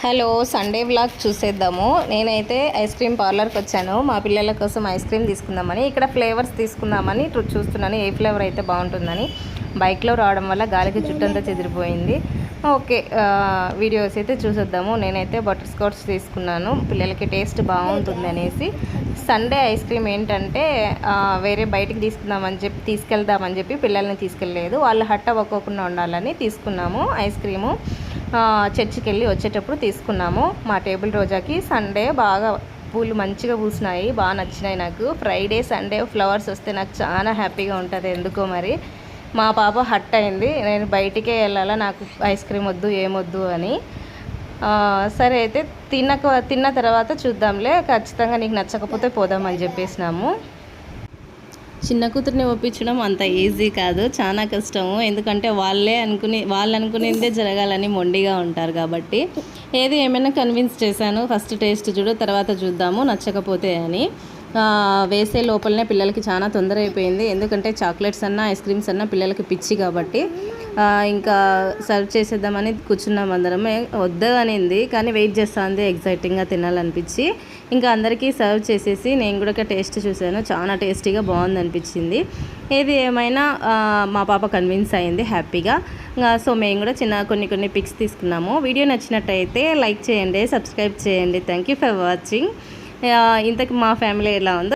Hello, Sunday vlog చూసేద్దాము. నేనైతే ice cream పార్లర్కి వచ్చాను. మా పిల్లల కోసం ఐస్ క్రీమ్ తీసుకుందామని, ఇక్కడ ఫ్లేవర్స్ తీసుకుందామని చూస్తున్నాను. ఏ ఫ్లేవర్ అయితే బాగుంటుందని. బైక్లో రావడం వల్ల గాలికి చుట్టంతా చెదిరిపోయింది. ఓకే, వీడియోస్ అయితే చూసేద్దాము. నేనైతే బటర్ స్కాచ్ తీసుకున్నాను, పిల్లలకి టేస్ట్ బాగుంటుంది అనేసి. సండే ఐస్ క్రీమ్ ఏంటంటే వేరే బయటికి తీసుకెళ్దామని చెప్పి పిల్లల్ని తీసుకెళ్ళలేదు. వాళ్ళు హట్ అవ్వకోకుండా ఉండాలని తీసుకున్నాము ఐస్ క్రీము. చర్చికి వెళ్ళి వచ్చేటప్పుడు తీసుకున్నాము. మా టేబుల్ రోజాకి సండే బాగా పూలు మంచిగా పూసినాయి, బాగా నచ్చినాయి నాకు. ఫ్రైడే సండే ఫ్లవర్స్ వస్తే నాకు చాలా హ్యాపీగా ఉంటుంది ఎందుకో మరి. మా పాప హట్ అయింది, నేను బయటికే వెళ్ళాలా, నాకు ఐస్ క్రీమ్ వద్దు ఏమొద్దు అని. సరే అయితే తిన్న తర్వాత చూద్దాంలే, ఖచ్చితంగా నీకు నచ్చకపోతే పోదామని చెప్పేసినాము. చిన్న కూతుర్ని ఒప్పించడం అంత ఈజీ కాదు, చాలా కష్టము. ఎందుకంటే వాళ్ళు అనుకునేదే జరగాలని మొండిగా ఉంటారు కాబట్టి. ఏమైనా కన్విన్స్ చేశాను, ఫస్ట్ టేస్ట్ చూడు తర్వాత చూద్దాము నచ్చకపోతే అని. వేసే లోపలనే పిల్లలకి చాలా తొందర అయిపోయింది. ఎందుకంటే చాక్లెట్స్ అన్నా ఐస్ క్రీమ్స్ అన్నా పిల్లలకి పిచ్చి కాబట్టి ఇంకా సర్వ్ చేసేద్దామని కూర్చున్నాం అందరమే. వద్దు అనింది కానీ వెయిట్ చేస్తుంది, ఎగ్జైటింగ్గా తినాలనిపించి. ఇంకా అందరికీ సర్వ్ చేసేసి నేను కూడా టేస్ట్ చూశాను, చాలా టేస్టీగా బాగుంది అనిపించింది. ఏమైనా మా పాప కన్విన్స్ అయింది హ్యాపీగా. సో మేము కూడా కొన్ని పిక్స్ తీసుకున్నాము. వీడియో నచ్చినట్టయితే లైక్ చేయండి, సబ్స్క్రైబ్ చేయండి. Thank you for watching. ఇంతకు మా ఫ్యామిలీ ఎలా ఉందో